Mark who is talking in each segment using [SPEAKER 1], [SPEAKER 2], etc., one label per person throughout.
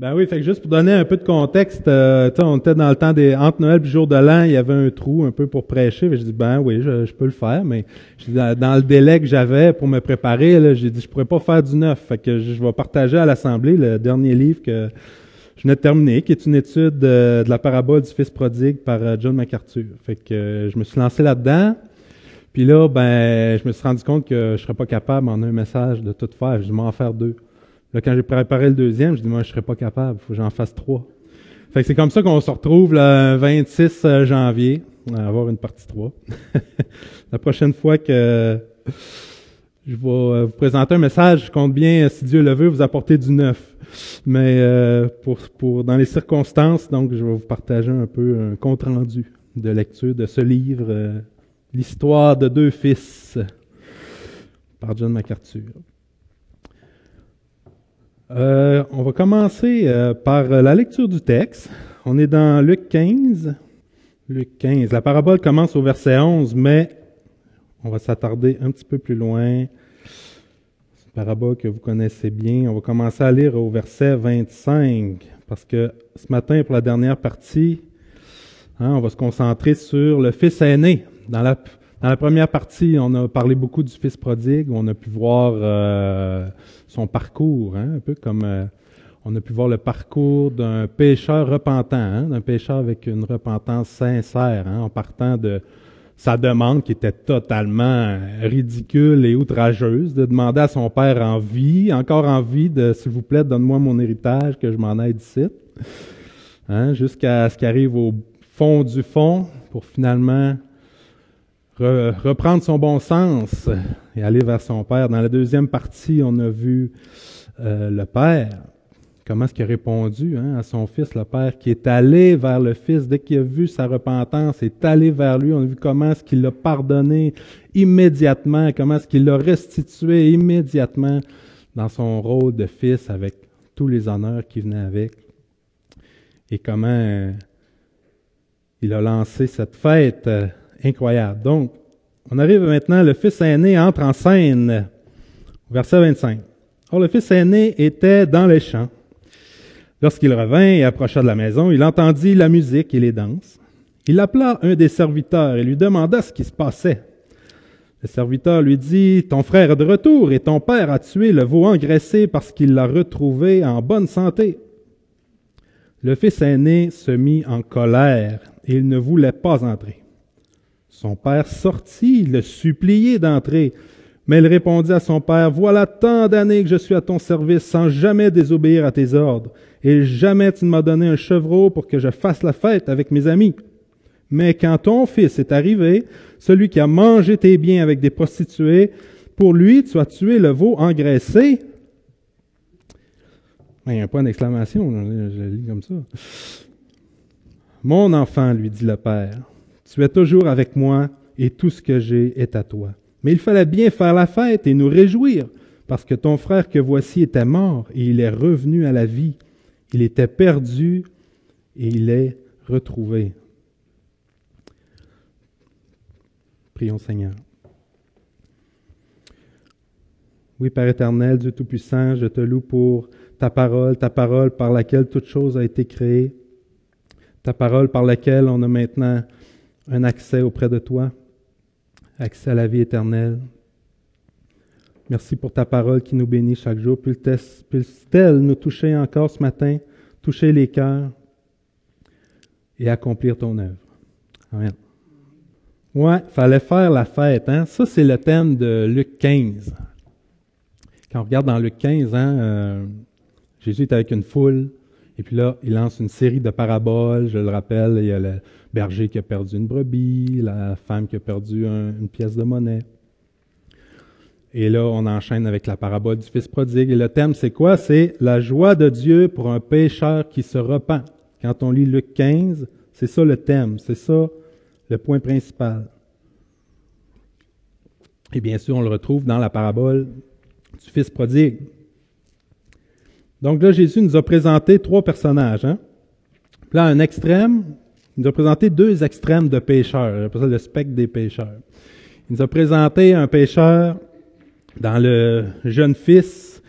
[SPEAKER 1] Ben oui, fait que juste pour donner un peu de contexte, on était dans le temps entre Noël et le jour de l'an, il y avait un trou un peu pour prêcher. Je dis ben oui, je peux le faire, mais dans le délai que j'avais pour me préparer, là, j'ai dit je pourrais pas faire du neuf. Fait que je vais partager à l'Assemblée le dernier livre que je venais de terminer, qui est une étude de la parabole du Fils prodigue par John MacArthur. Fait que je me suis lancé là-dedans. Puis là, ben, je me suis rendu compte que je serais pas capable en un message de tout faire. Je vais m'en faire deux. Là, quand j'ai préparé le deuxième, je dis moi, je serais pas capable. Il faut que j'en fasse trois. Fait que c'est comme ça qu'on se retrouve le 26 janvier. On va avoir une partie 3. La prochaine fois que je vais vous présenter un message, je compte bien, si Dieu le veut, vous apporter du neuf. Mais pour dans les circonstances, donc, je vais vous partager un peu un compte-rendu de lecture de ce livre, L'histoire de deux fils, par John MacArthur. On va commencer par la lecture du texte. On est dans Luc 15. Luc 15. La parabole commence au verset 11, mais on va s'attarder un petit peu plus loin. C'est une parabole que vous connaissez bien. On va commencer à lire au verset 25, parce que ce matin, pour la dernière partie, on va se concentrer sur le fils aîné. Dans la première partie, on a parlé beaucoup du fils prodigue. On a pu voir son parcours, un peu comme on a pu voir le parcours d'un pécheur repentant, d'un pécheur avec une repentance sincère, en partant de sa demande qui était totalement ridicule et outrageuse, de demander à son père encore en vie, s'il vous plaît, donne-moi mon héritage, que je m'en aille d'ici, jusqu'à ce qu'il arrive au fond du fond pour finalement reprendre son bon sens et aller vers son père. Dans la deuxième partie, on a vu le père, comment est-ce qu'il a répondu à son fils, le père qui est allé vers le fils, dès qu'il a vu sa repentance, est allé vers lui. On a vu comment est-ce qu'il l'a pardonné immédiatement, comment est-ce qu'il l'a restitué immédiatement dans son rôle de fils avec tous les honneurs qui venaient avec. Et comment il a lancé cette fête incroyable. Donc, on arrive maintenant, le fils aîné entre en scène, verset 25. Or, le fils aîné était dans les champs. Lorsqu'il revint et approcha de la maison, il entendit la musique et les danses. Il appela un des serviteurs et lui demanda ce qui se passait. Le serviteur lui dit, « Ton frère est de retour et ton père a tué le veau engraissé parce qu'il l'a retrouvé en bonne santé. » Le fils aîné se mit en colère et il ne voulait pas entrer. Son père sortit, le suppliait d'entrer, mais il répondit à son père, « Voilà tant d'années que je suis à ton service sans jamais désobéir à tes ordres, et jamais tu ne m'as donné un chevreau pour que je fasse la fête avec mes amis. Mais quand ton fils est arrivé, celui qui a mangé tes biens avec des prostituées, pour lui tu as tué le veau engraissé. » Il y a un point d'exclamation, je le lis comme ça. « Mon enfant, lui dit le père, tu es toujours avec moi et tout ce que j'ai est à toi. Mais il fallait bien faire la fête et nous réjouir, parce que ton frère que voici était mort et il est revenu à la vie. Il était perdu et il est retrouvé. » Prions Seigneur. Oui, Père éternel, Dieu Tout-Puissant, je te loue pour ta parole par laquelle toute chose a été créée, ta parole par laquelle on a maintenant un accès auprès de toi, accès à la vie éternelle. Merci pour ta parole qui nous bénit chaque jour. Puisse-t-elle nous toucher encore ce matin, toucher les cœurs et accomplir ton œuvre. Amen. Ouais, fallait faire la fête. Ça, c'est le thème de Luc 15. Quand on regarde dans Luc 15, Jésus est avec une foule. Et puis là, il lance une série de paraboles. Je le rappelle, il y a le berger qui a perdu une brebis, la femme qui a perdu une pièce de monnaie. Et là, on enchaîne avec la parabole du fils prodigue. Et le thème, c'est quoi? C'est la joie de Dieu pour un pécheur qui se repent. Quand on lit Luc 15, c'est ça le thème, c'est ça le point principal. Et bien sûr, on le retrouve dans la parabole du fils prodigue. Donc là, Jésus nous a présenté trois personnages. Puis là, un extrême, il nous a présenté deux extrêmes de pécheurs. J'appelle ça le spectre des pécheurs. Il nous a présenté un pécheur dans le jeune fils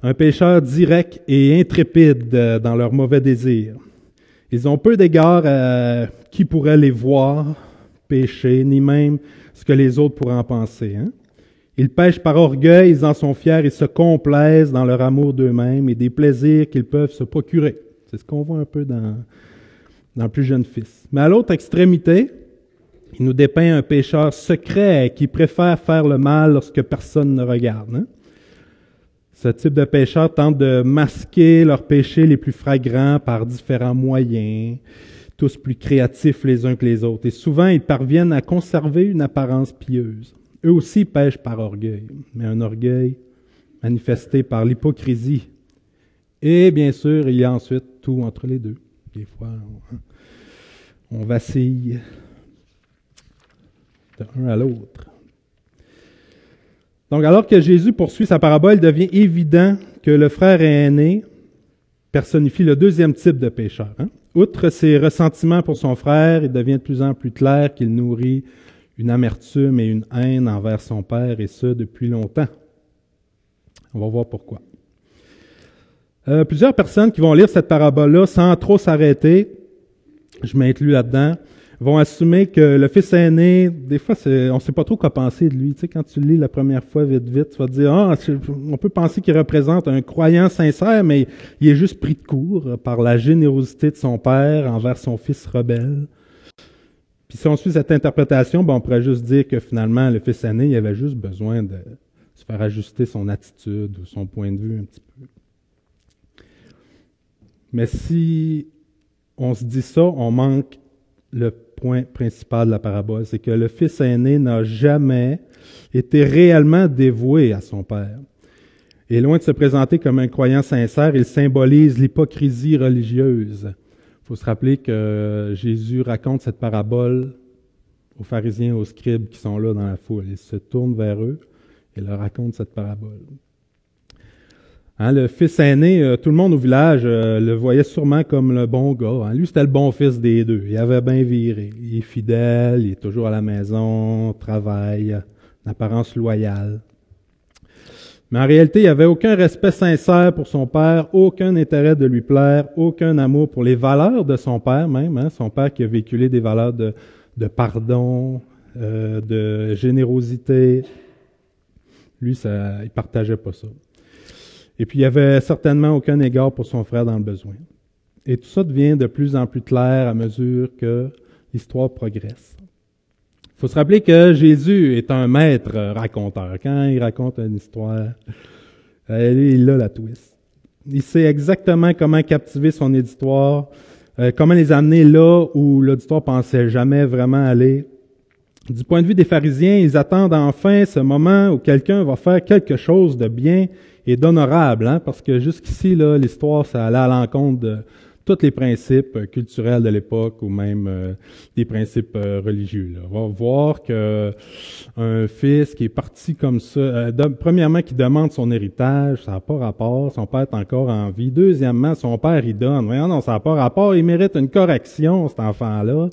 [SPEAKER 1] un pécheur direct et intrépide dans leurs mauvais désirs. Ils ont peu d'égard à qui pourrait les voir pécher, ni même ce que les autres pourraient en penser. Ils pêchent par orgueil, ils en sont fiers, ils se complaisent dans leur amour d'eux-mêmes et des plaisirs qu'ils peuvent se procurer. C'est ce qu'on voit un peu dans le plus jeune fils. Mais à l'autre extrémité, il nous dépeint un pécheur secret qui préfère faire le mal lorsque personne ne regarde. Ce type de pécheurs tente de masquer leurs péchés les plus flagrants par différents moyens, tous plus créatifs les uns que les autres. Et souvent, ils parviennent à conserver une apparence pieuse. Eux aussi pêchent par orgueil, mais un orgueil manifesté par l'hypocrisie. Et bien sûr, il y a ensuite tout entre les deux. Des fois, on vacille de l'un à l'autre. Donc, alors que Jésus poursuit sa parabole, il devient évident que le frère aîné personnifie le deuxième type de pécheur. Outre ses ressentiments pour son frère, il devient de plus en plus clair qu'il nourrit une amertume et une haine envers son père, et ce, depuis longtemps. On va voir pourquoi. Plusieurs personnes qui vont lire cette parabole-là sans trop s'arrêter, je m'inclus là-dedans, vont assumer que le fils aîné, des fois, on ne sait pas trop quoi penser de lui. Tu sais, quand tu le lis la première fois vite, tu vas te dire, on peut penser qu'il représente un croyant sincère, mais il est juste pris de court par la générosité de son père envers son fils rebelle. Puis si on suit cette interprétation, on pourrait juste dire que finalement, le fils aîné, il avait juste besoin de se faire ajuster son attitude ou son point de vue un petit peu. Mais si on se dit ça, on manque le point principal de la parabole, c'est que le fils aîné n'a jamais été réellement dévoué à son père. Et loin de se présenter comme un croyant sincère, il symbolise l'hypocrisie religieuse. Il faut se rappeler que Jésus raconte cette parabole aux pharisiens, aux scribes qui sont là dans la foule. Il se tourne vers eux et leur raconte cette parabole. Le fils aîné, tout le monde au village le voyait sûrement comme le bon gars. Lui, c'était le bon fils des deux. Il avait bien viré. Il est fidèle, il est toujours à la maison, travaille, une apparence loyale. Mais en réalité, il n'y avait aucun respect sincère pour son père, aucun intérêt de lui plaire, aucun amour pour les valeurs de son père même. Son père qui a véhiculé des valeurs de pardon, de générosité. Lui, il ne partageait pas ça. Et puis, il n'y avait certainement aucun égard pour son frère dans le besoin. Et tout ça devient de plus en plus clair à mesure que l'histoire progresse. Il faut se rappeler que Jésus est un maître raconteur. Quand il raconte une histoire, lui, il a la twist. Il sait exactement comment captiver son auditoire, comment les amener là où l'auditoire pensait jamais vraiment aller. Du point de vue des pharisiens, ils attendent enfin ce moment où quelqu'un va faire quelque chose de bien et d'honorable, parce que jusqu'ici, là, l'histoire, ça allait à l'encontre de tous les principes culturels de l'époque ou même des principes religieux. Là. On va voir que un fils qui est parti comme ça, premièrement, qui demande son héritage, ça n'a pas rapport, son père est encore en vie. Deuxièmement, son père, il donne. Voyons, non, ça n'a pas rapport, il mérite une correction, cet enfant-là.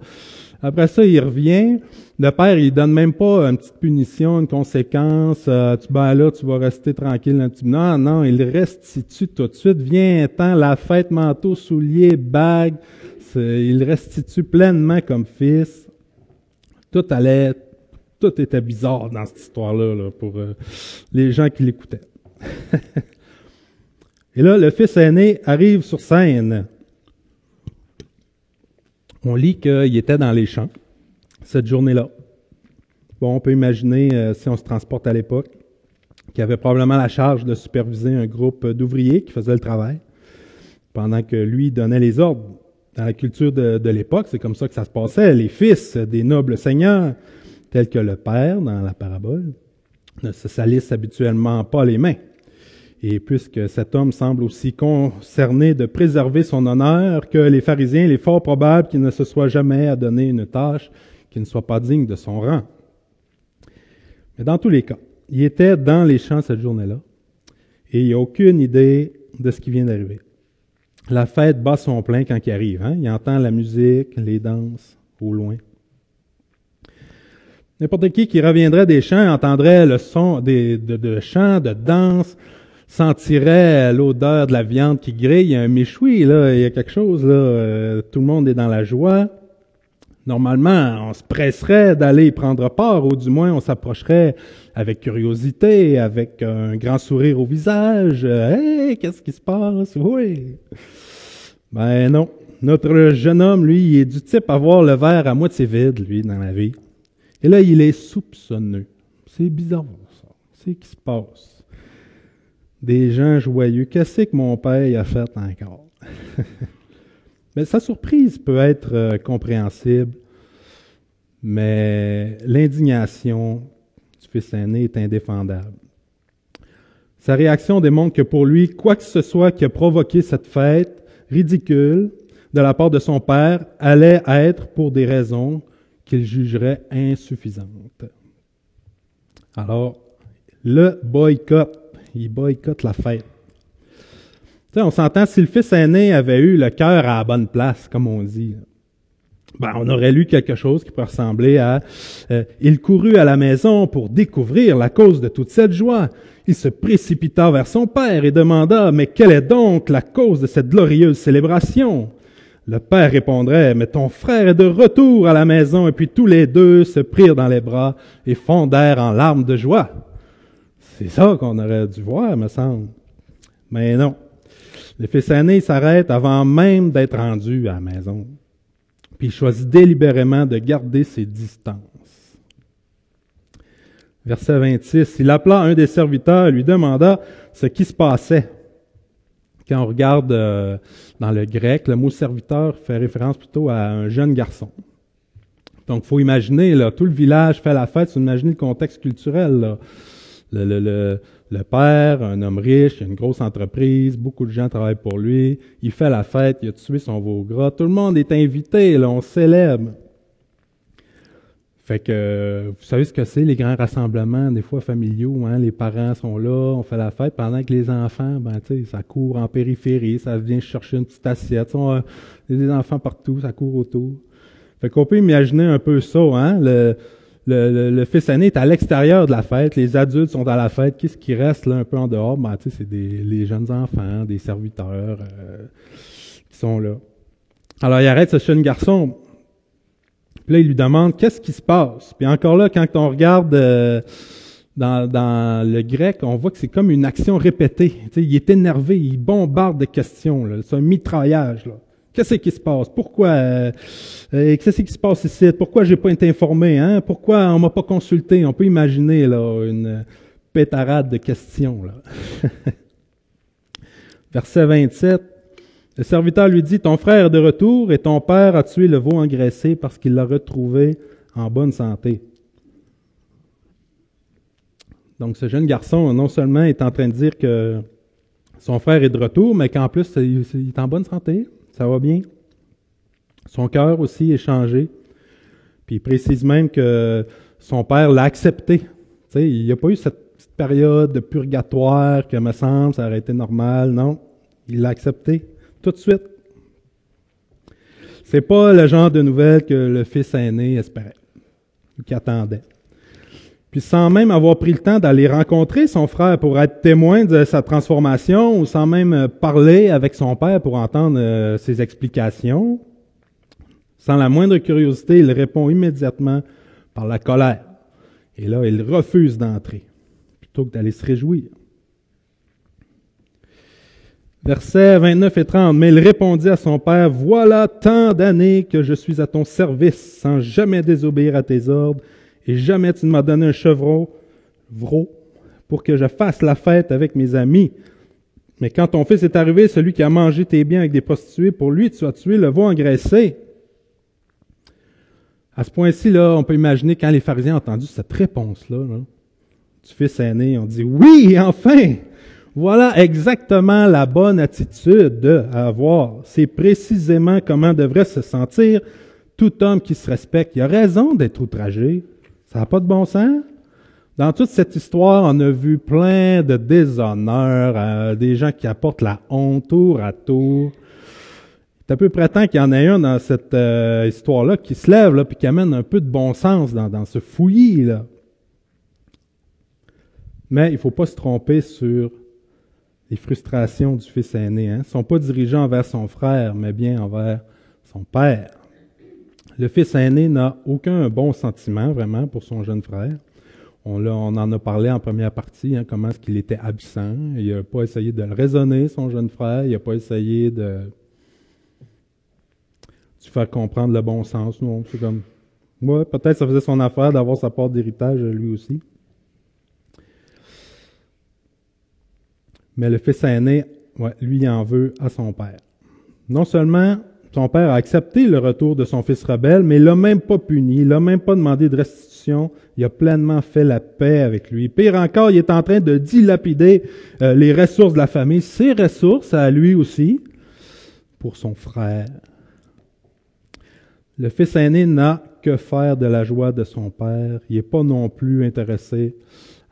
[SPEAKER 1] Après ça, il revient. Le père, il donne même pas une petite punition, une conséquence. Tu vas rester tranquille. Non, il restitue tout de suite. Viens-t'en, la fête, manteau, souliers, bague. Il restitue pleinement comme fils. Tout était bizarre dans cette histoire-là pour les gens qui l'écoutaient. Et là, le fils aîné arrive sur scène. On lit qu'il était dans les champs cette journée-là. Bon, on peut imaginer, si on se transporte à l'époque, qu'il avait probablement la charge de superviser un groupe d'ouvriers qui faisaient le travail, pendant que lui donnait les ordres. Dans la culture de l'époque, c'est comme ça que ça se passait. Les fils des nobles seigneurs, tels que le père dans la parabole, ne se salissent habituellement pas les mains. Et puisque cet homme semble aussi concerné de préserver son honneur que les pharisiens, il est fort probable qu'il ne se soit jamais à donner une tâche qui ne soit pas digne de son rang. Mais dans tous les cas, il était dans les champs cette journée-là et il n'a aucune idée de ce qui vient d'arriver. La fête bat son plein quand il arrive. Il entend la musique, les danses au loin. N'importe qui reviendrait des champs entendrait le son de chants, de danse. sentirait l'odeur de la viande qui grille, il y a un méchoui, là, il y a quelque chose, là, tout le monde est dans la joie. Normalement, on se presserait d'aller y prendre part, ou du moins on s'approcherait avec curiosité, avec un grand sourire au visage. Hey, qu'est-ce qui se passe? Oui. Ben non. Notre jeune homme, lui, il est du type à voir le verre à moitié vide, lui, dans la vie. Et là, il est soupçonneux. C'est bizarre, ça. C'est ce qui se passe. Des gens joyeux. Qu'est-ce que mon père a fait encore? Mais sa surprise peut être compréhensible, mais l'indignation du fils aîné est indéfendable. Sa réaction démontre que pour lui, quoi que ce soit qui a provoqué cette fête ridicule de la part de son père allait être pour des raisons qu'il jugerait insuffisantes. Alors, le boycott, il boycotte la fête. Tu sais, on s'entend, si le fils aîné avait eu le cœur à la bonne place, comme on dit, ben, on aurait lu quelque chose qui peut ressembler à « Il courut à la maison pour découvrir la cause de toute cette joie. Il se précipita vers son père et demanda « Mais quelle est donc la cause de cette glorieuse célébration? » Le père répondrait « Mais ton frère est de retour à la maison. » Et puis tous les deux se prirent dans les bras et fondèrent en larmes de joie. C'est ça qu'on aurait dû voir, me semble. Mais non. Le fils aîné s'arrête avant même d'être rendu à la maison. Puis il choisit délibérément de garder ses distances. Verset 26, il appela un des serviteurs et lui demanda ce qui se passait. Quand on regarde dans le grec, le mot serviteur fait référence plutôt à un jeune garçon. Donc, il faut imaginer, là, tout le village fait la fête, il faut imaginer le contexte culturel, là. Le père, un homme riche, il a une grosse entreprise, beaucoup de gens travaillent pour lui, il fait la fête, il a tué son veau gras, tout le monde est invité, là, on célèbre. Fait que, vous savez ce que c'est, les grands rassemblements, des fois familiaux, hein, les parents sont là, on fait la fête, pendant que les enfants, ben, tu sais, ça court en périphérie, ça vient chercher une petite assiette, il y a des enfants partout, ça court autour. Fait qu'on peut imaginer un peu ça, hein, le fils aîné est à l'extérieur de la fête, les adultes sont à la fête, qu'est-ce qui reste là un peu en dehors? Ben, tu sais, c'est les jeunes enfants, des serviteurs qui sont là. Alors, il arrête ce jeune garçon, puis là, il lui demande qu'est-ce qui se passe. Puis encore là, quand on regarde dans le grec, on voit que c'est comme une action répétée. Tu sais, il est énervé, il bombarde de questions, là. C'est un mitraillage, là. Qu'est-ce qui se passe? Pourquoi? Qu'est-ce qui se passe ici? Pourquoi j'ai pas été informé? Hein? Pourquoi on m'a pas consulté? On peut imaginer là une pétarade de questions. Là. Verset 27. Le serviteur lui dit, « Ton frère est de retour et ton père a tué le veau engraissé parce qu'il l'a retrouvé en bonne santé. » Donc ce jeune garçon, non seulement est en train de dire que son frère est de retour, mais qu'en plus, il est en bonne santé. Ça va bien. Son cœur aussi est changé. Puis il précise même que son père l'a accepté. Tu sais, il n'y a pas eu cette petite période de purgatoire que, me semble, ça aurait été normal. Non, il l'a accepté tout de suite. C'est pas le genre de nouvelle que le fils aîné espérait ou qu'il attendait. Puis sans même avoir pris le temps d'aller rencontrer son frère pour être témoin de sa transformation, ou sans même parler avec son père pour entendre ses explications, sans la moindre curiosité, il répond immédiatement par la colère. Et là, il refuse d'entrer, plutôt que d'aller se réjouir. Versets 29 et 30. Mais il répondit à son père, « Voilà tant d'années que je suis à ton service, sans jamais désobéir à tes ordres, et jamais tu ne m'as donné un chevreau, pour que je fasse la fête avec mes amis. Mais quand ton fils est arrivé, celui qui a mangé tes biens avec des prostituées, pour lui, tu as tué le veau engraissé. » À ce point-ci, là, on peut imaginer quand les pharisiens ont entendu cette réponse-là, là, du fils aîné, on dit « Oui, enfin! Voilà exactement la bonne attitude à avoir. C'est précisément comment devrait se sentir tout homme qui se respecte. Il a raison d'être outragé. Ça n'a pas de bon sens. Dans toute cette histoire, on a vu plein de déshonneurs, des gens qui apportent la honte tour à tour. C'est à peu près temps qu'il y en ait un dans cette histoire-là qui se lève là, puis qui amène un peu de bon sens dans ce fouillis. Là. Mais il ne faut pas se tromper sur les frustrations du fils aîné, hein, ne sont pas dirigées envers son frère, mais bien envers son père. Le fils aîné n'a aucun bon sentiment vraiment pour son jeune frère. On en a parlé en première partie, hein, comment est-ce qu'il était absent. Il n'a pas essayé de le raisonner, son jeune frère. Il n'a pas essayé de faire comprendre le bon sens. Non, c'est comme, ouais, peut-être ça faisait son affaire d'avoir sa part d'héritage lui aussi. Mais le fils aîné, ouais, lui, il en veut à son père. Non seulement son père a accepté le retour de son fils rebelle, mais il l'a même pas puni, il l'a même pas demandé de restitution, il a pleinement fait la paix avec lui. Pire encore, il est en train de dilapider les ressources de la famille, ses ressources à lui aussi, pour son frère. Le fils aîné n'a que faire de la joie de son père, il n'est pas non plus intéressé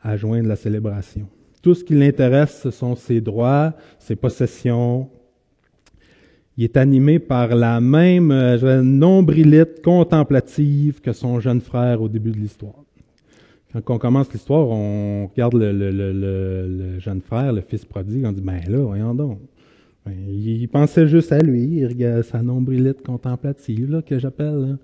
[SPEAKER 1] à joindre la célébration. Tout ce qui l'intéresse, ce sont ses droits, ses possessions. Il est animé par la même nombrilite contemplative que son jeune frère au début de l'histoire. Quand on commence l'histoire, on regarde le jeune frère, le fils prodigue, on dit, ben là, voyons donc. Ben, il pensait juste à lui, il regarde sa nombrilite contemplative, là, que j'appelle. Là.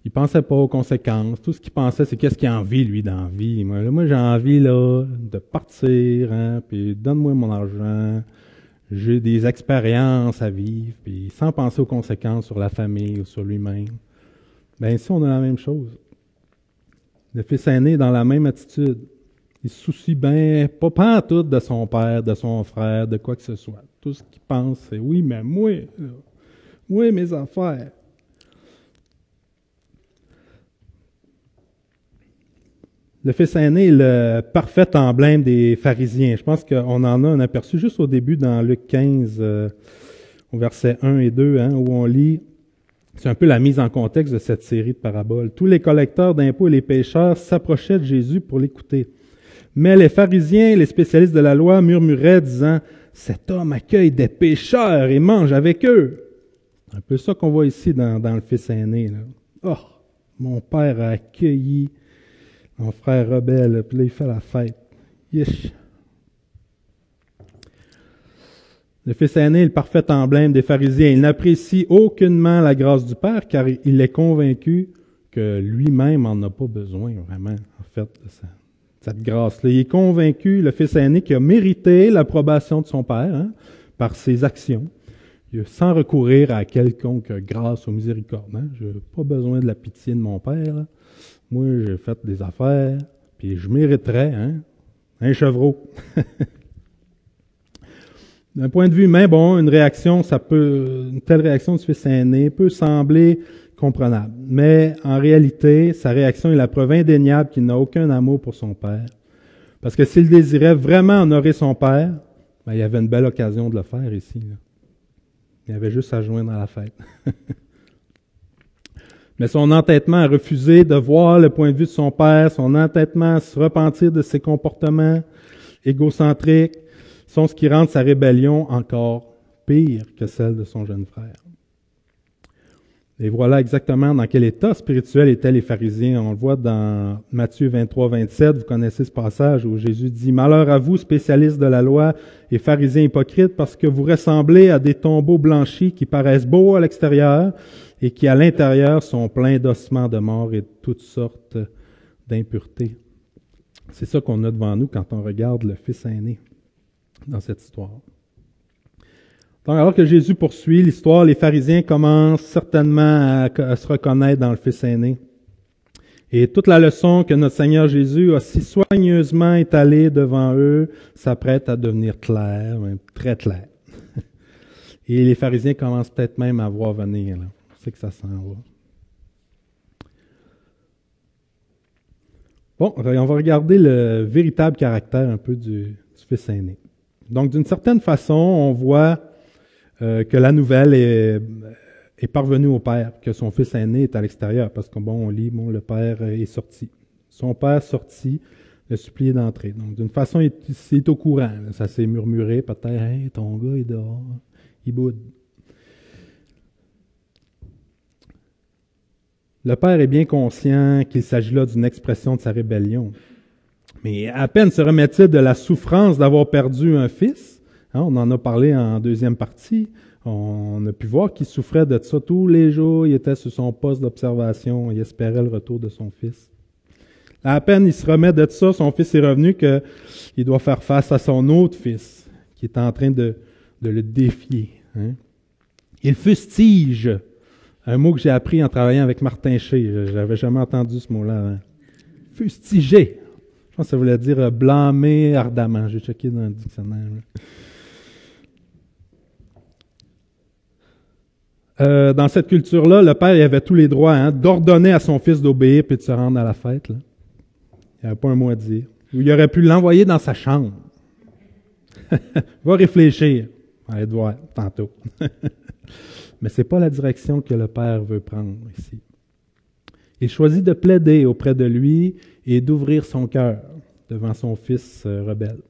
[SPEAKER 1] Il pensait pas aux conséquences. Tout ce qu'il pensait, c'est qu'est-ce qu'il a envie, lui, dans la vie. Moi j'ai envie, là, de partir, hein, puis donne-moi mon argent. J'ai des expériences à vivre, puis sans penser aux conséquences sur la famille ou sur lui-même. Bien, ici, on a la même chose. Le fils aîné est dans la même attitude. Il se soucie bien, pas en tout de son père, de son frère, de quoi que ce soit. Tout ce qu'il pense, c'est « oui, mais moi, là, moi, mes affaires ». Le fils aîné est le parfait emblème des pharisiens. Je pense qu'on en a un aperçu juste au début dans Luc 15, au verset 1 et 2, hein, où on lit, c'est un peu la mise en contexte de cette série de paraboles. Tous les collecteurs d'impôts et les pécheurs s'approchaient de Jésus pour l'écouter. Mais les pharisiens, les spécialistes de la loi, murmuraient, disant, « Cet homme accueille des pécheurs et mange avec eux. » C'est un peu ça qu'on voit ici dans le fils aîné. Là. « Oh, mon père a accueilli mon frère rebelle, puis là, il fait la fête. Yish. » Le fils aîné est le parfait emblème des pharisiens. Il n'apprécie aucunement la grâce du Père, car il est convaincu que lui-même n'en a pas besoin, vraiment, en fait, de cette grâce-là. Il est convaincu, le fils aîné, qu'il a mérité l'approbation de son Père, hein, par ses actions, sans recourir à quelconque grâce ou miséricorde. Hein. Je n'ai pas besoin de la pitié de mon Père, là. Moi, j'ai fait des affaires, puis je mériterais, hein, un chevreau. D'un point de vue humain, bon, une telle réaction du fils aîné peut sembler comprenable. Mais en réalité, sa réaction est la preuve indéniable qu'il n'a aucun amour pour son père. Parce que s'il désirait vraiment honorer son père, ben, il y avait une belle occasion de le faire ici. Là. Il avait juste à joindre à la fête. Mais son entêtement à refuser de voir le point de vue de son père, son entêtement à se repentir de ses comportements égocentriques, sont ce qui rend sa rébellion encore pire que celle de son jeune frère. Et voilà exactement dans quel état spirituel étaient les pharisiens. On le voit dans Matthieu 23, 27. Vous connaissez ce passage où Jésus dit « Malheur à vous, spécialistes de la loi et pharisiens hypocrites, parce que vous ressemblez à des tombeaux blanchis qui paraissent beaux à l'extérieur et qui à l'intérieur sont pleins d'ossements de mort et de toutes sortes d'impuretés. » C'est ça qu'on a devant nous quand on regarde le fils aîné dans cette histoire. Donc, alors que Jésus poursuit l'histoire, les pharisiens commencent certainement à se reconnaître dans le fils aîné. Et toute la leçon que notre Seigneur Jésus a si soigneusement étalée devant eux s'apprête à devenir claire, même très claire. Et les pharisiens commencent peut-être même à voir venir. Là. C'est que ça s'en va. Bon, on va regarder le véritable caractère un peu du fils aîné. Donc, d'une certaine façon, on voit que la nouvelle est parvenue au père, que son fils aîné est à l'extérieur, parce que on lit, le père est sorti. Son père sorti, le supplié d'entrer. Donc, d'une façon, il est au courant. Là. Ça s'est murmuré, peut-être, hey, ton gars est dehors, il boude. Le père est bien conscient qu'il s'agit là d'une expression de sa rébellion. Mais à peine se remet-il de la souffrance d'avoir perdu un fils, Hein, on en a parlé en deuxième partie. On a pu voir qu'il souffrait de ça tous les jours. Il était sur son poste d'observation. Il espérait le retour de son fils. À peine il se remet de ça, son fils est revenu qu'il doit faire face à son autre fils qui est en train de le défier. Hein. Il fustige. Un mot que j'ai appris en travaillant avec Martin Shea. J'avais jamais entendu ce mot-là avant. Fustiger. Je pense que ça voulait dire blâmer ardemment. J'ai checké dans le dictionnaire. Dans cette culture-là, le père il avait tous les droits d'ordonner à son fils d'obéir puis de se rendre à la fête. Là. Il n'avait pas un mot à dire. Ou il aurait pu l'envoyer dans sa chambre. Va réfléchir. Allez te voir tantôt. Mais ce n'est pas la direction que le père veut prendre ici. Il choisit de plaider auprès de lui et d'ouvrir son cœur devant son fils rebelle.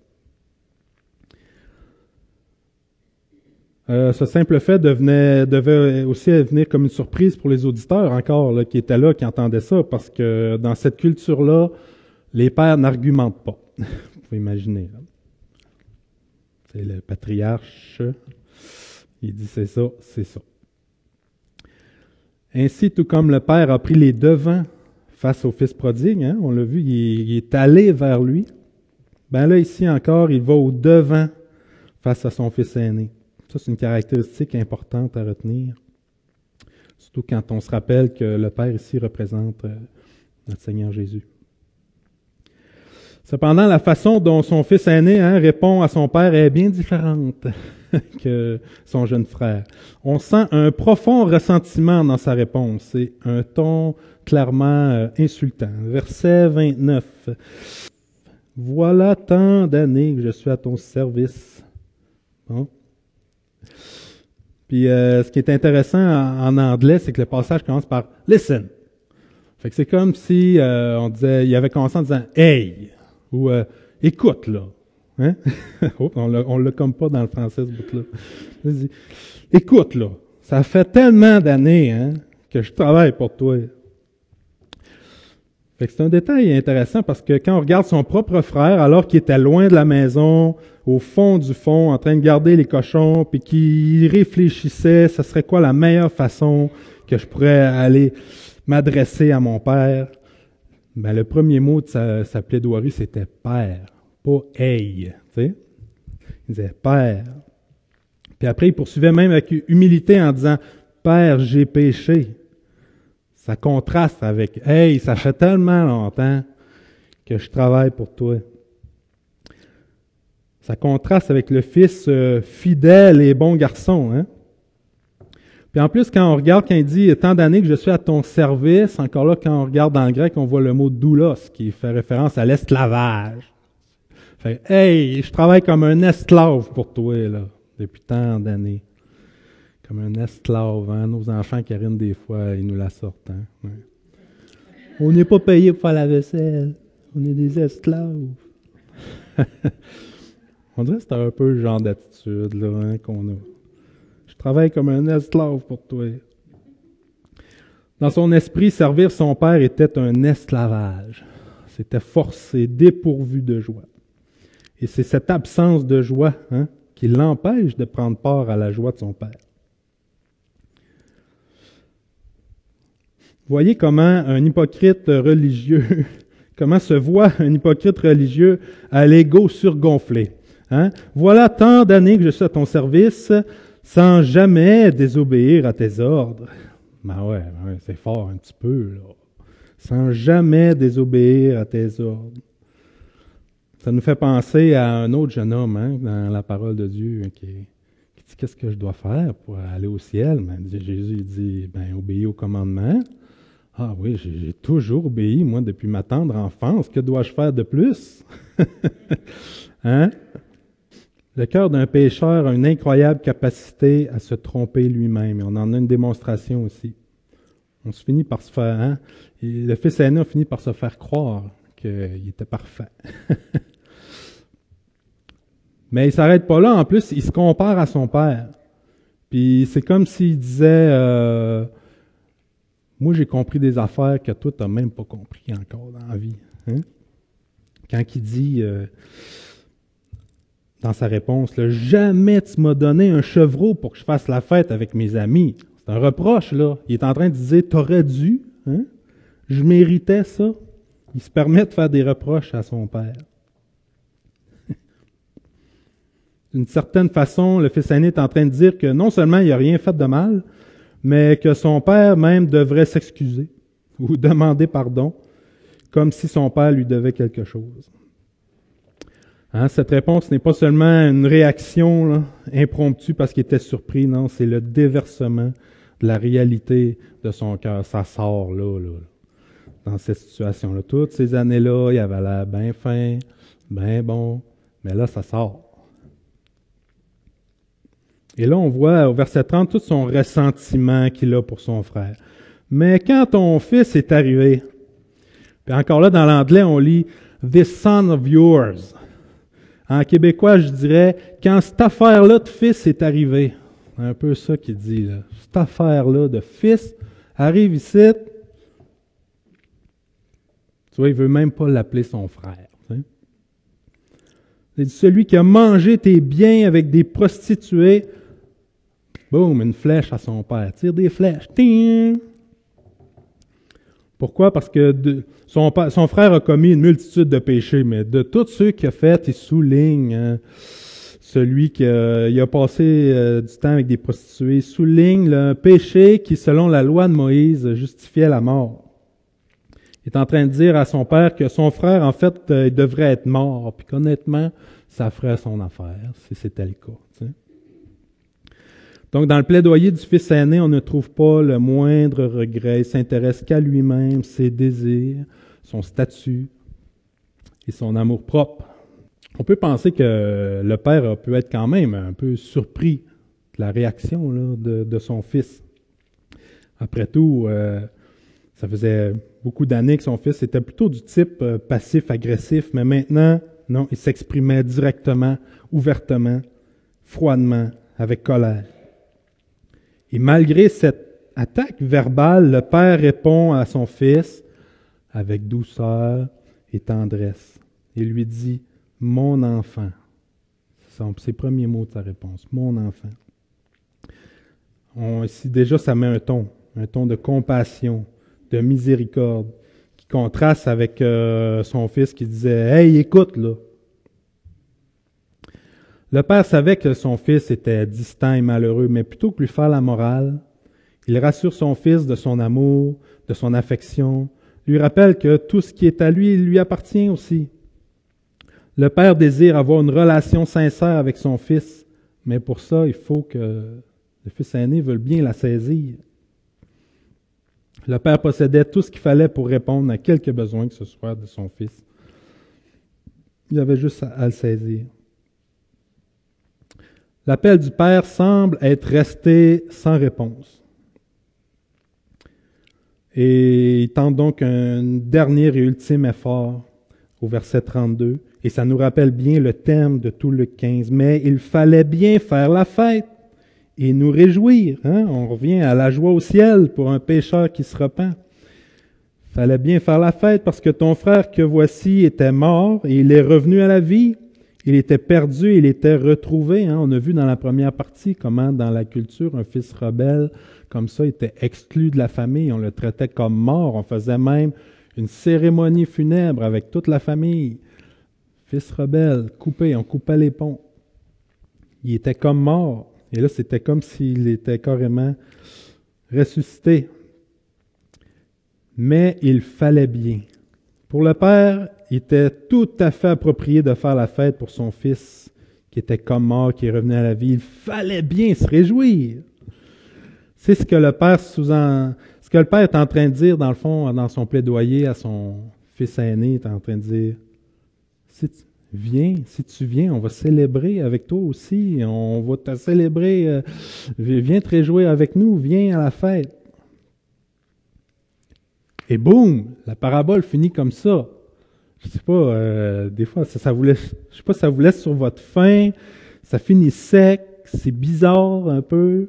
[SPEAKER 1] Ce simple fait devait aussi venir comme une surprise pour les auditeurs encore là, qui étaient là, qui entendaient ça, parce que dans cette culture-là, les pères n'argumentent pas. Vous pouvez imaginer. Là. C'est le patriarche. Il dit c'est ça, c'est ça. Ainsi, tout comme le père a pris les devants face au fils prodigue, hein, on l'a vu, il est allé vers lui. Ben là, ici encore, il va au devant face à son fils aîné. Ça, c'est une caractéristique importante à retenir. Surtout quand on se rappelle que le Père ici représente notre Seigneur Jésus. Cependant, la façon dont son fils aîné répond à son père est bien différente que son jeune frère. On sent un profond ressentiment dans sa réponse. C'est un ton clairement insultant. Verset 29. « Voilà tant d'années que je suis à ton service. » Bon. Puis ce qui est intéressant en anglais, c'est que le passage commence par « listen ». Fait que c'est comme si on disait, il avait commencé en disant « hey » ou « écoute là ». Hein? Oh, on l'a comme pas dans le français ce bout-là. Il dit « écoute là, ça fait tellement d'années que je travaille pour toi ». Fait que c'est un détail intéressant parce que quand on regarde son propre frère, alors qu'il était loin de la maison, au fond du fond, en train de garder les cochons, puis qu'il réfléchissait, ce serait quoi la meilleure façon que je pourrais aller m'adresser à mon père, ben le premier mot de sa plaidoirie, c'était « père », pas « hey ». Tu sais? Il disait « père ». Puis après, il poursuivait même avec humilité en disant « Père, j'ai péché ». Ça contraste avec « Hey, ça fait tellement longtemps que je travaille pour toi ». Ça contraste avec le fils fidèle et bon garçon. Hein? Puis en plus, quand on regarde, quand il dit « Tant d'années que je suis à ton service », encore là, quand on regarde dans le grec, on voit le mot « doulos » qui fait référence à l'esclavage. Fait « Hey, je travaille comme un esclave pour toi, là, depuis tant d'années. » Comme un esclave, hein? Nos enfants, Karine, des fois, ils nous la sortent. Hein? Ouais. On n'est pas payé pour faire la vaisselle. On est des esclaves. On dirait que c'est un peu le genre d'attitude là, qu'on a. Je travaille comme un esclave pour toi. Dans son esprit, servir son père était un esclavage. C'était forcé, dépourvu de joie. Et c'est cette absence de joie qui l'empêche de prendre part à la joie de son père. Voyez comment un hypocrite religieux, comment se voit un hypocrite religieux à l'ego surgonflé. Hein? Voilà tant d'années que je suis à ton service sans jamais désobéir à tes ordres. Ben ouais, c'est fort un petit peu, là. Sans jamais désobéir à tes ordres. Ça nous fait penser à un autre jeune homme dans la parole de Dieu qui dit « Qu'est-ce que je dois faire pour aller au ciel? » Jésus il dit « Obéis au commandement. » Ah oui, j'ai toujours obéi, moi, depuis ma tendre enfance. Que dois-je faire de plus? Hein? Le cœur d'un pécheur a une incroyable capacité à se tromper lui-même. Et on en a une démonstration aussi. On se finit par se faire... Et le fils aîné a fini par se faire croire qu'il était parfait. Mais il ne s'arrête pas là. En plus, il se compare à son père. Puis c'est comme s'il disait... moi, j'ai compris des affaires que toi, tu n'as même pas compris encore dans la vie. Hein? Quand il dit, dans sa réponse, là, « Jamais tu m'as donné un chevreau pour que je fasse la fête avec mes amis. » C'est un reproche, là. Il est en train de dire « T'aurais dû, hein? Je méritais ça. » Il se permet de faire des reproches à son père. D'une certaine façon, le fils aîné est en train de dire que non seulement il n'a rien fait de mal, mais que son père même devrait s'excuser ou demander pardon, comme si son père lui devait quelque chose. Hein, cette réponse n'est pas seulement une réaction là, impromptue parce qu'il était surpris, non, c'est le déversement de la réalité de son cœur. Ça sort là, dans cette situation-là. Toutes ces années-là, il avait l'air bien fin, bien bon, mais là, ça sort. Et là, on voit au verset 30 tout son ressentiment qu'il a pour son frère. Mais quand ton fils est arrivé, puis encore là, dans l'anglais, on lit « This son of yours ». En québécois, je dirais « Quand cette affaire-là de fils est arrivée ». C'est un peu ça qu'il dit, là. Cette affaire-là de fils arrive ici. Tu vois, il veut même pas l'appeler son frère. C'est celui qui a mangé tes biens avec des prostituées. Boum, une flèche à son père. Tire des flèches. Ting! Pourquoi? Parce que son frère a commis une multitude de péchés, mais de tous ceux qu'il a fait, il souligne hein, celui qui a passé du temps avec des prostituées, souligne le péché qui, selon la loi de Moïse, justifiait la mort. Il est en train de dire à son père que son frère, en fait, il devrait être mort, puis qu'honnêtement, ça ferait son affaire, si c'était le cas. Tu sais. Donc, dans le plaidoyer du fils aîné, on ne trouve pas le moindre regret. Il s'intéresse qu'à lui-même, ses désirs, son statut et son amour-propre. On peut penser que le père peut être quand même un peu surpris de la réaction là, de son fils. Après tout, ça faisait beaucoup d'années que son fils était plutôt du type passif-agressif, mais maintenant, non, il s'exprimait directement, ouvertement, froidement, avec colère. Et malgré cette attaque verbale, le père répond à son fils avec douceur et tendresse. Il lui dit « Mon enfant ». Ce sont ses premiers mots de sa réponse. « Mon enfant ». Ici, déjà, ça met un ton de compassion, de miséricorde, qui contraste avec son fils qui disait « Hey, écoute, là ». Le père savait que son fils était distant et malheureux, mais plutôt que lui faire la morale, il rassure son fils de son amour, de son affection, lui rappelle que tout ce qui est à lui, il lui appartient aussi. Le père désire avoir une relation sincère avec son fils, mais pour ça, il faut que le fils aîné veuille bien la saisir. Le père possédait tout ce qu'il fallait pour répondre à quelque besoin que ce soit de son fils. Il avait juste à le saisir. L'appel du Père semble être resté sans réponse. Et il tente donc un dernier et ultime effort au verset 32. Et ça nous rappelle bien le thème de tout Luc 15. Mais il fallait bien faire la fête et nous réjouir. Hein? On revient à la joie au ciel pour un pécheur qui se repent. Il fallait bien faire la fête parce que ton frère que voici était mort et il est revenu à la vie. Il était perdu, il était retrouvé. Hein? On a vu dans la première partie comment dans la culture, un fils rebelle comme ça était exclu de la famille. On le traitait comme mort. On faisait même une cérémonie funèbre avec toute la famille. Fils rebelle, coupé, on coupait les ponts. Il était comme mort. Et là, c'était comme s'il était carrément ressuscité. Mais il fallait bien. Pour le père, il était tout à fait approprié de faire la fête pour son fils qui était comme mort, qui est revenu à la vie. Il fallait bien se réjouir. C'est ce que le père ce que le père est en train de dire, dans le fond, dans son plaidoyer à son fils aîné, il est en train de dire, si tu viens, on va célébrer avec toi aussi, on va te célébrer, viens te réjouir avec nous, viens à la fête. Et boum, la parabole finit comme ça. Je sais pas, des fois, ça vous laisse, je sais pas, ça vous laisse sur votre faim, ça finit sec, c'est bizarre un peu.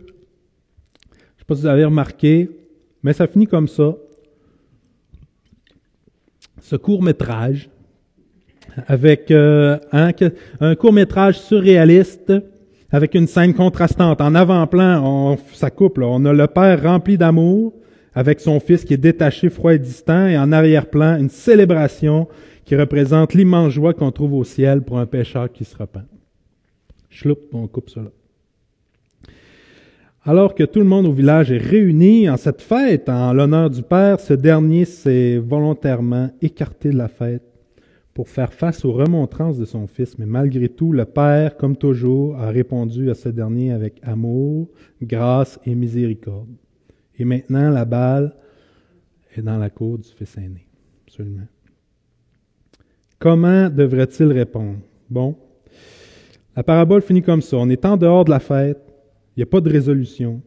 [SPEAKER 1] Je sais pas si vous avez remarqué, mais ça finit comme ça. Ce court-métrage avec un court-métrage surréaliste avec une scène contrastante. En avant-plan, ça coupe, là. On a le Père rempli d'amour avec son Fils qui est détaché, froid et distant, et en arrière-plan, une célébration qui représente l'immense joie qu'on trouve au ciel pour un pécheur qui se repent. Chloup, on coupe ça là. Alors que tout le monde au village est réuni en cette fête en l'honneur du Père, ce dernier s'est volontairement écarté de la fête pour faire face aux remontrances de son Fils. Mais malgré tout, le Père, comme toujours, a répondu à ce dernier avec amour, grâce et miséricorde. Et maintenant, la balle est dans la cour du Fils aîné. Absolument. Comment devrait-il répondre? Bon, la parabole finit comme ça. On est en dehors de la fête. Il n'y a pas de résolution.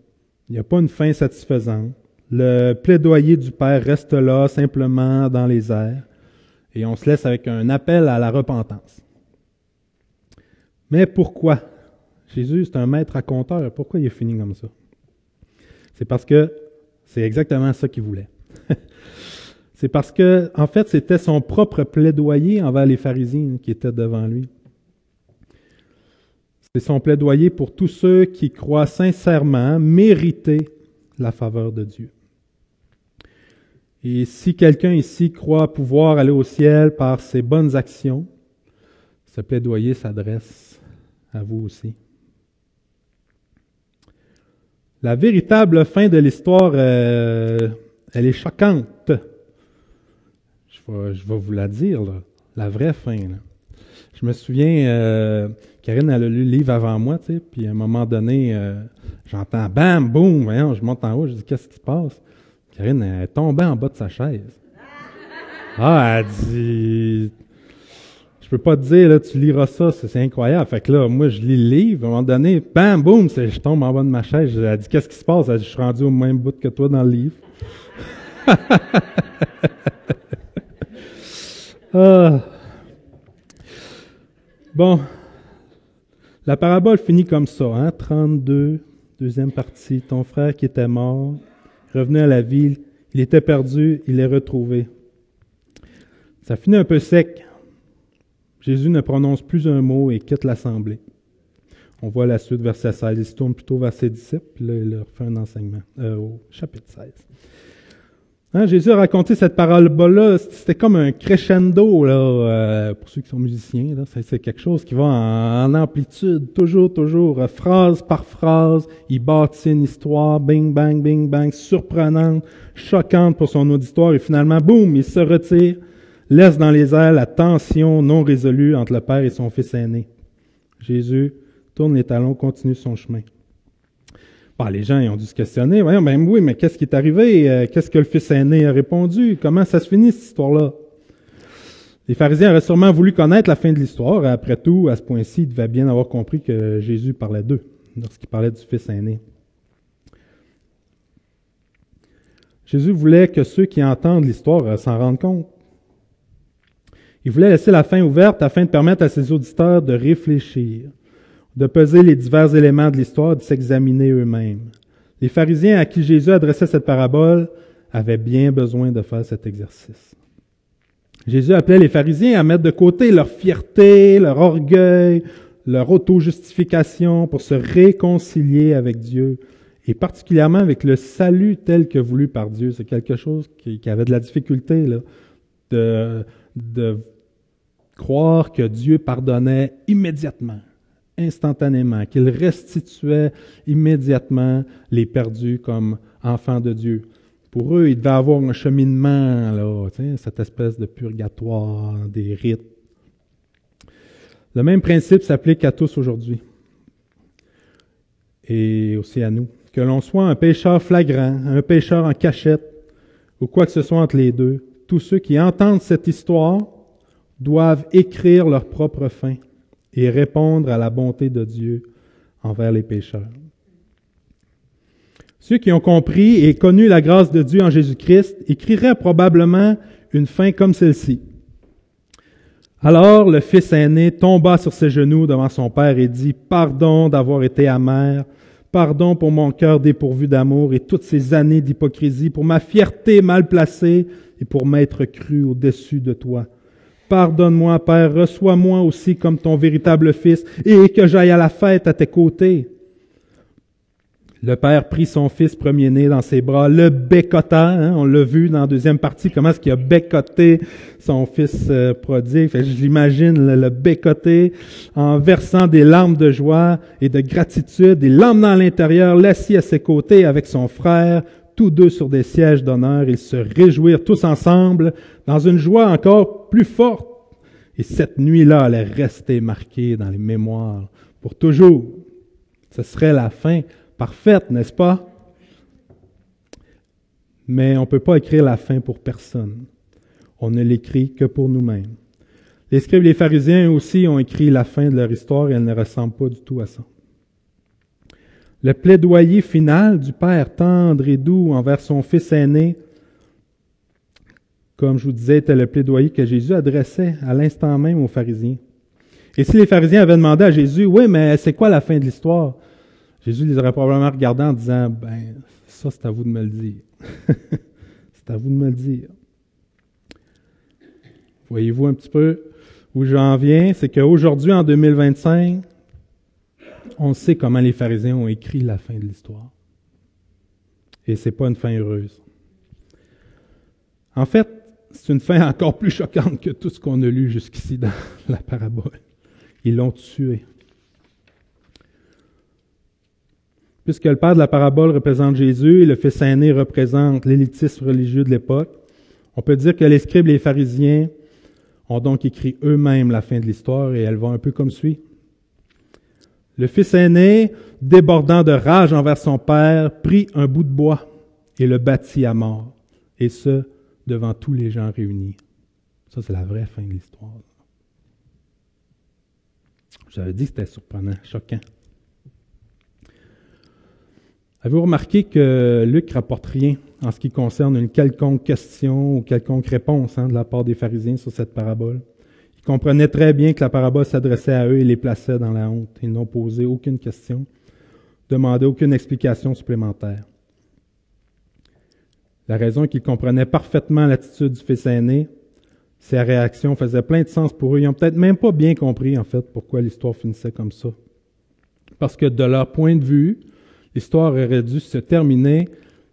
[SPEAKER 1] Il n'y a pas une fin satisfaisante. Le plaidoyer du Père reste là, simplement dans les airs. Et on se laisse avec un appel à la repentance. Mais pourquoi? Jésus, c'est un maître raconteur. Pourquoi il est fini comme ça? C'est parce que c'est exactement ça qu'il voulait. C'est parce que, en fait, c'était son propre plaidoyer envers les pharisiens qui étaient devant lui. C'est son plaidoyer pour tous ceux qui croient sincèrement mériter la faveur de Dieu. Et si quelqu'un ici croit pouvoir aller au ciel par ses bonnes actions, ce plaidoyer s'adresse à vous aussi. La véritable fin de l'histoire, elle est choquante. Je vais vous la dire, là. La vraie fin. Là. Je me souviens, Karine, elle a lu le livre avant moi, tu sais, puis à un moment donné, j'entends bam, boum, voyons, je monte en haut, je dis qu'est-ce qui se passe? Karine, elle est tombée en bas de sa chaise. Ah, elle dit, je peux pas te dire, là, tu liras ça, c'est incroyable. Fait que là, moi, je lis le livre, à un moment donné, bam, boum, je tombe en bas de ma chaise. Elle dit, qu'est-ce qui se passe? Elle dit, je suis rendu au même bout que toi dans le livre. Ah. Bon, la parabole finit comme ça, hein? 32, deuxième partie. Ton frère qui était mort, revenu à la vie, il était perdu, il est retrouvé. Ça finit un peu sec. Jésus ne prononce plus un mot et quitte l'assemblée. On voit la suite, verset 16. Il se tourne plutôt vers ses disciples, puis là, il leur fait un enseignement au chapitre 16. Hein, Jésus a raconté cette parabole-là, c'était comme un crescendo, là, pour ceux qui sont musiciens. Là, c'est quelque chose qui va en amplitude, toujours, phrase par phrase. Il bâtit une histoire, bing, bang, surprenante, choquante pour son auditoire, et finalement, boum, il se retire, laisse dans les airs la tension non résolue entre le Père et son Fils aîné. Jésus tourne les talons, continue son chemin. Bon, les gens ils ont dû se questionner. Voyons, ben oui, mais qu'est-ce qui est arrivé? Qu'est-ce que le Fils aîné a répondu? Comment ça se finit, cette histoire-là? Les pharisiens auraient sûrement voulu connaître la fin de l'histoire. Après tout, à ce point-ci, ils devaient bien avoir compris que Jésus parlait d'eux lorsqu'il parlait du Fils aîné. Jésus voulait que ceux qui entendent l'histoire s'en rendent compte. Il voulait laisser la fin ouverte afin de permettre à ses auditeurs de réfléchir, de peser les divers éléments de l'histoire, de s'examiner eux-mêmes. Les pharisiens à qui Jésus adressait cette parabole avaient bien besoin de faire cet exercice. Jésus appelait les pharisiens à mettre de côté leur fierté, leur orgueil, leur auto-justification pour se réconcilier avec Dieu, et particulièrement avec le salut tel que voulu par Dieu. C'est quelque chose qui avait de la difficulté, là, de croire que Dieu pardonnait immédiatement, instantanément, qu'il restituait immédiatement les perdus comme enfants de Dieu. Pour eux, il devait avoir un cheminement, là, cette espèce de purgatoire, des rites. Le même principe s'applique à tous aujourd'hui et aussi à nous. Que l'on soit un pécheur flagrant, un pécheur en cachette ou quoi que ce soit entre les deux, tous ceux qui entendent cette histoire doivent écrire leur propre fin et répondre à la bonté de Dieu envers les pécheurs. Ceux qui ont compris et connu la grâce de Dieu en Jésus-Christ écriraient probablement une fin comme celle-ci. Alors le fils aîné tomba sur ses genoux devant son père et dit « Pardon d'avoir été amer, pardon pour mon cœur dépourvu d'amour et toutes ces années d'hypocrisie, pour ma fierté mal placée et pour m'être cru au-dessus de toi. Pardonne-moi, Père, reçois-moi aussi comme ton véritable fils, et que j'aille à la fête à tes côtés. » Le père prit son fils premier-né dans ses bras, le bécotta, on l'a vu dans la deuxième partie, comment est-ce qu'il a bécoté son fils prodigue. Fait que je l'imagine le bécoter en versant des larmes de joie et de gratitude, et l'emmenant à l'intérieur, l'assit à ses côtés avec son frère, tous deux sur des sièges d'honneur. Ils se réjouirent tous ensemble dans une joie encore plus forte. Et cette nuit-là allait rester marquée dans les mémoires pour toujours. Ce serait la fin parfaite, n'est-ce pas? Mais on ne peut pas écrire la fin pour personne. On ne l'écrit que pour nous-mêmes. Les scribes et les pharisiens aussi ont écrit la fin de leur histoire et elle ne ressemble pas du tout à ça. Le plaidoyer final du Père tendre et doux envers son fils aîné, comme je vous disais, était le plaidoyer que Jésus adressait à l'instant même aux pharisiens. Et si les pharisiens avaient demandé à Jésus, « Oui, mais c'est quoi la fin de l'histoire? » Jésus les aurait probablement regardés en disant, « Ben, ça, c'est à vous de me le dire. C'est à vous de me le dire. » Voyez-vous un petit peu où j'en viens? C'est qu'aujourd'hui, en 2025, on sait comment les pharisiens ont écrit la fin de l'histoire. Et c'est pas une fin heureuse. En fait, c'est une fin encore plus choquante que tout ce qu'on a lu jusqu'ici dans la parabole. Ils l'ont tué. Puisque le père de la parabole représente Jésus et le fils aîné représente l'élitisme religieux de l'époque, on peut dire que les scribes et les pharisiens ont donc écrit eux-mêmes la fin de l'histoire et elle va un peu comme suit. Le fils aîné, débordant de rage envers son père, prit un bout de bois et le battit à mort, et ce, devant tous les gens réunis. Ça, c'est la vraie fin de l'histoire. J'avais dit que c'était surprenant, choquant. Avez-vous remarqué que Luc ne rapporte rien en ce qui concerne une quelconque question ou quelconque réponse de la part des pharisiens sur cette parabole? Ils comprenaient très bien que la parabole s'adressait à eux et les plaçait dans la honte. Ils n'ont posé aucune question, demandé aucune explication supplémentaire. La raison est qu'ils comprenaient parfaitement l'attitude du fils aîné. Ses réactions faisaient plein de sens pour eux. Ils n'ont peut-être même pas bien compris, en fait, pourquoi l'histoire finissait comme ça. Parce que de leur point de vue, l'histoire aurait dû se terminer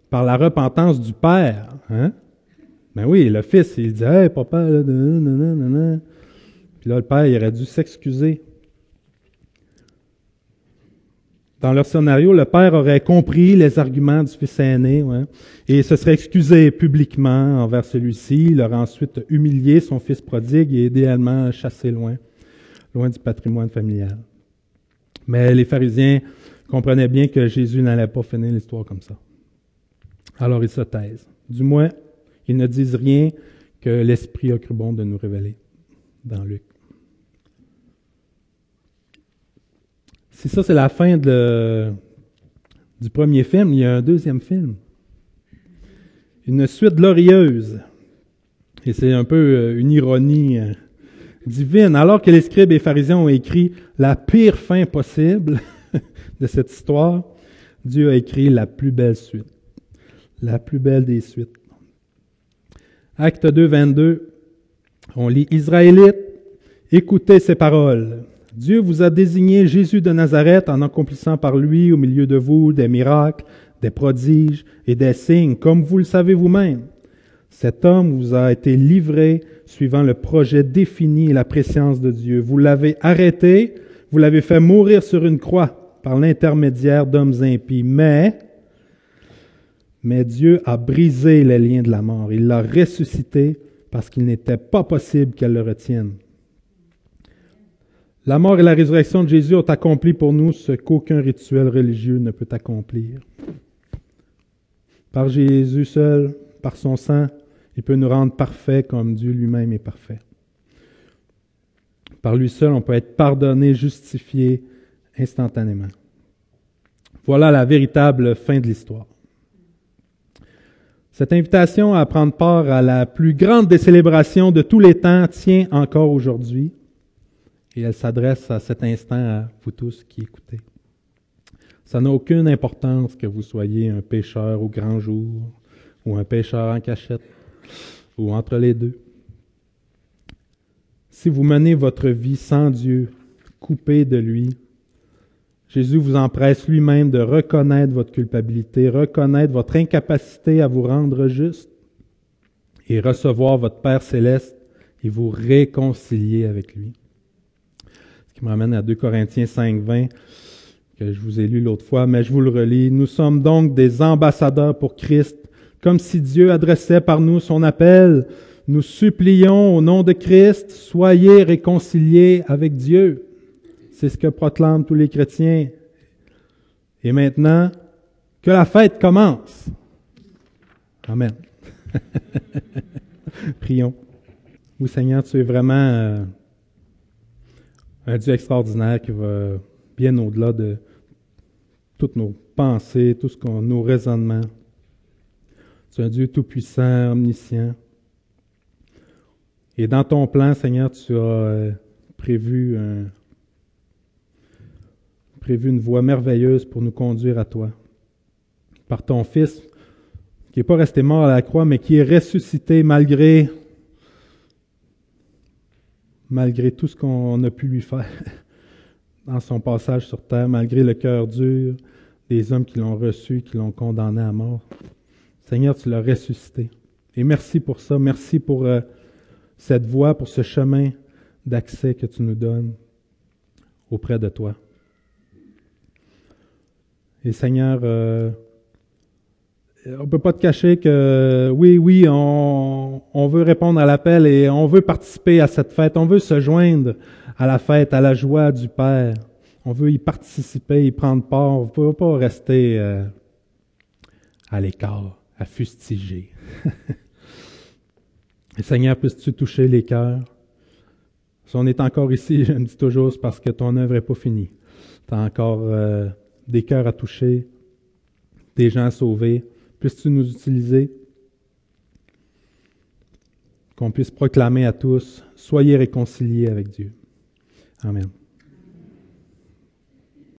[SPEAKER 1] par la repentance du père. Ben oui, le fils, il dit « Hey, papa, là, nanana. » Puis là, le père, il aurait dû s'excuser. Dans leur scénario, le père aurait compris les arguments du fils aîné et se serait excusé publiquement envers celui-ci. Il aurait ensuite humilié son fils prodigue et idéalement chassé loin du patrimoine familial. Mais les pharisiens comprenaient bien que Jésus n'allait pas finir l'histoire comme ça. Alors ils se taisent. Du moins, ils ne disent rien que l'Esprit a cru bon de nous révéler dans Luc. Si ça, c'est la fin du premier film, il y a un deuxième film. Une suite glorieuse. Et c'est un peu une ironie divine. Alors que les scribes et les pharisiens ont écrit la pire fin possible de cette histoire, Dieu a écrit la plus belle suite. La plus belle des suites. Acte 2, 22, on lit « Israélites, écoutez ces paroles. Dieu vous a désigné Jésus de Nazareth en accomplissant par lui au milieu de vous des miracles, des prodiges et des signes, comme vous le savez vous-même. Cet homme vous a été livré suivant le projet défini et la prescience de Dieu. Vous l'avez arrêté, vous l'avez fait mourir sur une croix par l'intermédiaire d'hommes impies. Mais Dieu a brisé les liens de la mort. Il l'a ressuscité parce qu'il n'était pas possible qu'elle le retienne. La mort et la résurrection de Jésus ont accompli pour nous ce qu'aucun rituel religieux ne peut accomplir. Par Jésus seul, par son sang, il peut nous rendre parfaits comme Dieu lui-même est parfait. Par lui seul, on peut être pardonné, justifié instantanément. Voilà la véritable fin de l'histoire. Cette invitation à prendre part à la plus grande des célébrations de tous les temps tient encore aujourd'hui. Et elle s'adresse à cet instant à vous tous qui écoutez. Ça n'a aucune importance que vous soyez un pécheur au grand jour, ou un pécheur en cachette, ou entre les deux. Si vous menez votre vie sans Dieu, coupé de lui, Jésus vous empresse lui-même de reconnaître votre culpabilité, reconnaître votre incapacité à vous rendre juste et recevoir votre Père céleste et vous réconcilier avec lui. Ce qui me ramène à 2 Corinthiens 5:20, que je vous ai lu l'autre fois, mais je vous le relis. Nous sommes donc des ambassadeurs pour Christ, comme si Dieu adressait par nous son appel. Nous supplions au nom de Christ, soyez réconciliés avec Dieu. C'est ce que proclament tous les chrétiens. Et maintenant, que la fête commence. Amen. Prions. Oui, Seigneur, tu es vraiment un Dieu extraordinaire qui va bien au-delà de toutes nos pensées, nos raisonnements. Tu es un Dieu tout-puissant, omniscient. Et dans ton plan, Seigneur, tu as prévu une voie merveilleuse pour nous conduire à toi. Par ton Fils, qui n'est pas resté mort à la croix, mais qui est ressuscité malgré tout ce qu'on a pu lui faire dans son passage sur terre, malgré le cœur dur des hommes qui l'ont reçu, qui l'ont condamné à mort. Seigneur, tu l'as ressuscité. Et merci pour ça. Merci pour cette voie, pour ce chemin d'accès que tu nous donnes auprès de toi. Et Seigneur, on ne peut pas te cacher que oui, on veut répondre à l'appel et on veut participer à cette fête. On veut se joindre à la fête, à la joie du Père. On veut y participer, y prendre part. On ne peut pas rester à l'écart, à fustiger. Et Seigneur, puisses-tu toucher les cœurs? Si on est encore ici, je me dis toujours, c'est parce que ton œuvre n'est pas finie. Tu as encore des cœurs à toucher, des gens à sauver. Puisses-tu nous utiliser, qu'on puisse proclamer à tous, soyez réconciliés avec Dieu. Amen.